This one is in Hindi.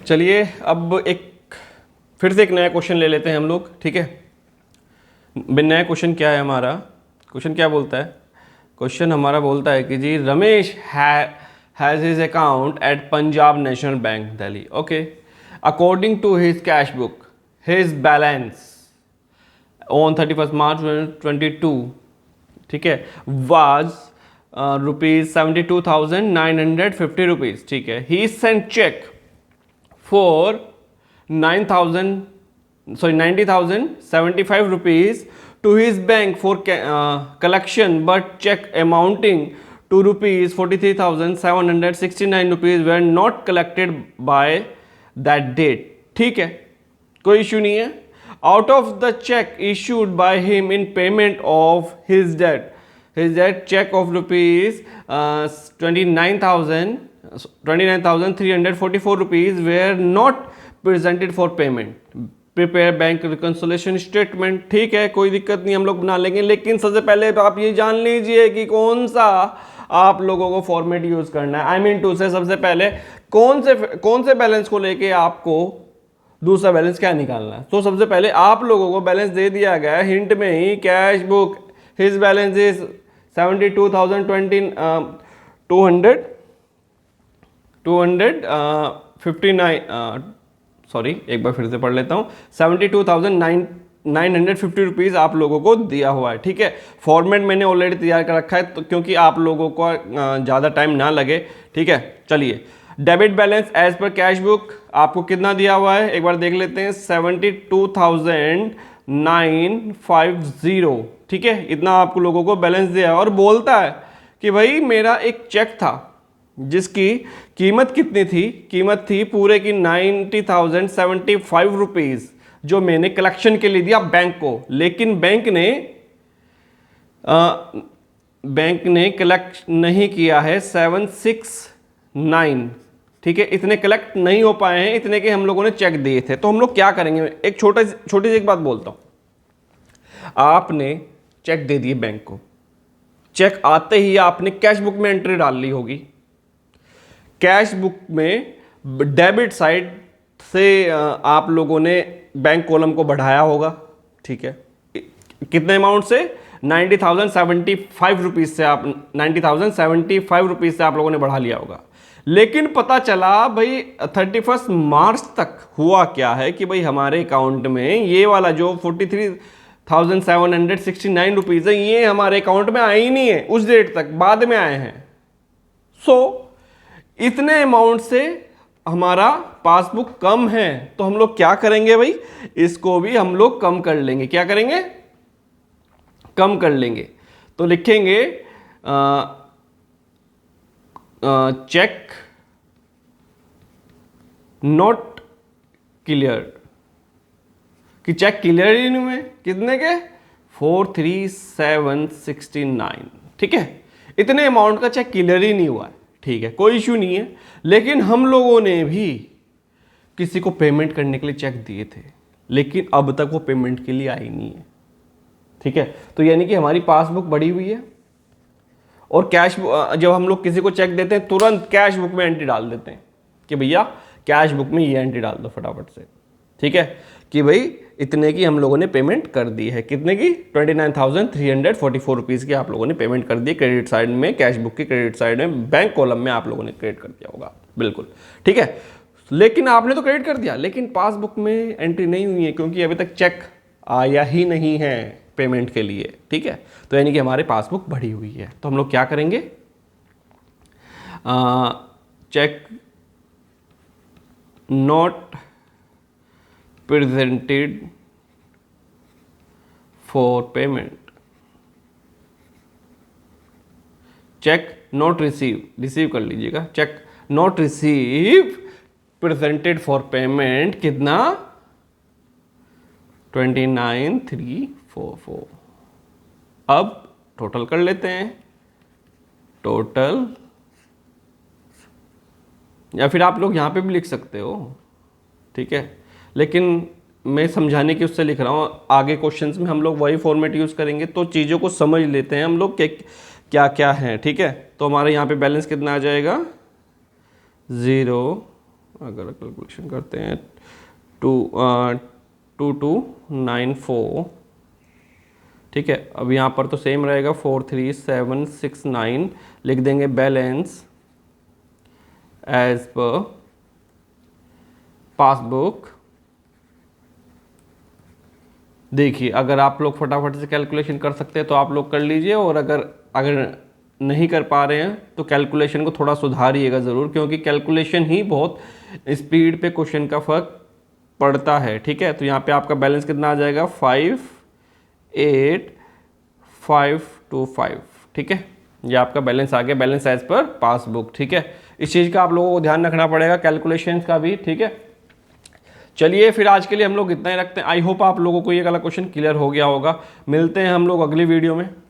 चलिए अब फिर से एक नया क्वेश्चन ले लेते हैं हम लोग, ठीक है। नया क्वेश्चन क्या है हमारा? क्वेश्चन क्या बोलता है? क्वेश्चन हमारा बोलता है कि जी Ramesh has his account at Punjab National Bank Delhi, okay. According to his cash book his balance on 31 March 2022, ठीक है, वाज ₹72,950 रुपीज़, ठीक है। He sent cheque for 90,075 rupees to his bank for collection, but check amounting to rupees 43,769 rupees were not collected by that date, ठीक है, कोई इश्यू नहीं है। Out of the check issued by him in payment of his debt check of rupees 29,344 rupees were not presented for payment, prepare bank reconciliation statement, ठीक है, कोई दिक्कत नहीं, हम लोग बना लेंगे। लेकिन सबसे पहले तो आप ये जान लीजिए कि कौन सा आप लोगों को फॉर्मेट यूज करना है। आई मीन टू से सबसे पहले कौन से बैलेंस को लेके आपको दूसरा बैलेंस क्या निकालना है। तो सबसे पहले आप लोगों को बैलेंस दे दिया गया है हिंट में ही, cash book his balance is 259, sorry एक बार फिर से पढ़ लेता हूँ, 72,950 रुपीज़ आप लोगों को दिया हुआ है, ठीक है। फॉर्मेट मैंने ऑलरेडी तैयार कर रखा है तो क्योंकि आप लोगों को ज़्यादा टाइम ना लगे, ठीक है। चलिए, debit balance as per cash book आपको कितना दिया हुआ है एक बार देख लेते हैं, 72,950, ठीक है, इतना आप लोगों को बैलेंस दिया है। और बोलता है कि भाई मेरा एक चेक था जिसकी कीमत कितनी थी, कीमत थी पूरे की 90,075 रुपीज़ जो मैंने कलेक्शन के लिए दिया बैंक को, लेकिन बैंक ने कलेक्ट नहीं किया है 769, ठीक है, इतने कलेक्ट नहीं हो पाए हैं, इतने के हम लोगों ने चेक दिए थे। तो हम लोग क्या करेंगे, एक छोटी सी एक बात बोलता हूं, आपने चेक दे दिए बैंक को, चेक आते ही आपने कैश बुक में एंट्री डाल ली होगी, कैश बुक में डेबिट साइड से आप लोगों ने बैंक कॉलम को बढ़ाया होगा, ठीक है, कितने अमाउंट से, 90,075 रुपीज़ से, आप 90,075 रुपीज़ से आप लोगों ने बढ़ा लिया होगा। लेकिन पता चला भाई 31 मार्च तक हुआ क्या है कि भाई हमारे अकाउंट में ये वाला जो 43,769 रुपीज़ है ये हमारे अकाउंट में आए ही नहीं है उस डेट तक, बाद में आए हैं। सो इतने अमाउंट से हमारा पासबुक कम है, तो हम लोग क्या करेंगे भाई, इसको भी हम लोग कम कर लेंगे। क्या करेंगे, कम कर लेंगे। तो लिखेंगे चेक नॉट क्लियर, कि चेक क्लियर ही नहीं हुए, कितने के, 43,769, ठीक है, इतने अमाउंट का चेक क्लियर ही नहीं हुआ है, ठीक है, कोई इश्यू नहीं है। लेकिन हम लोगों ने भी किसी को पेमेंट करने के लिए चेक दिए थे, लेकिन अब तक वो पेमेंट के लिए आई नहीं है, ठीक है। तो यानी कि हमारी पासबुक बढ़ी हुई है, और कैश जब हम लोग किसी को चेक देते हैं तुरंत कैश बुक में एंट्री डाल देते हैं कि भैया कैश बुक में ये एंट्री डाल दो फटाफट से, ठीक है, कि भाई इतने की हम लोगों ने पेमेंट कर दी है, कितने की, 29,344 रुपीज़ की आप लोगों ने पेमेंट कर दी क्रेडिट साइड में, कैश बुक की क्रेडिट साइड में, बैंक कॉलम में आप लोगों ने क्रेडिट कर दिया होगा, बिल्कुल ठीक है। लेकिन आपने तो क्रेडिट कर दिया, लेकिन पासबुक में एंट्री नहीं हुई है क्योंकि अभी तक चेक आया ही नहीं है पेमेंट के लिए, ठीक है। तो यानी कि हमारे पासबुक बढ़ी हुई है। तो हम लोग क्या करेंगे, cheque not presented for payment, cheque not receive कर लीजिएगा, cheque not receive presented for payment, कितना, 29,344। अब टोटल कर लेते हैं, टोटल, या फिर आप लोग यहां पे भी लिख सकते हो, ठीक है, लेकिन मैं समझाने की उससे लिख रहा हूँ, आगे क्वेश्चंस में हम लोग वही फॉर्मेट यूज़ करेंगे तो चीज़ों को समझ लेते हैं हम लोग कि क्या क्या है, ठीक है। तो हमारे यहाँ पे बैलेंस कितना आ जाएगा, 0 अगर कैलकुलेशन करते हैं 2294, ठीक है। अब यहाँ पर तो सेम रहेगा 43769, लिख देंगे बैलेंस एज पर पासबुक। देखिए अगर आप लोग फटाफट से कैलकुलेशन कर सकते हैं तो आप लोग कर लीजिए, और अगर नहीं कर पा रहे हैं तो कैलकुलेशन को थोड़ा सुधारिएगा ज़रूर, क्योंकि कैलकुलेशन ही बहुत स्पीड पे क्वेश्चन का फर्क पड़ता है, ठीक है। तो यहाँ पे आपका बैलेंस कितना आ जाएगा 58525, ठीक है। ये आपका बैलेंस आ गया, बैलेंस एज पर पासबुक, ठीक है। इस चीज़ का आप लोगों को ध्यान रखना पड़ेगा, कैलकुलेशंस का भी, ठीक है। चलिए फिर आज के लिए हम लोग इतना ही रखते हैं। आई होप आप लोगों को ये वाला क्वेश्चन क्लियर हो गया होगा। मिलते हैं हम लोग अगली वीडियो में।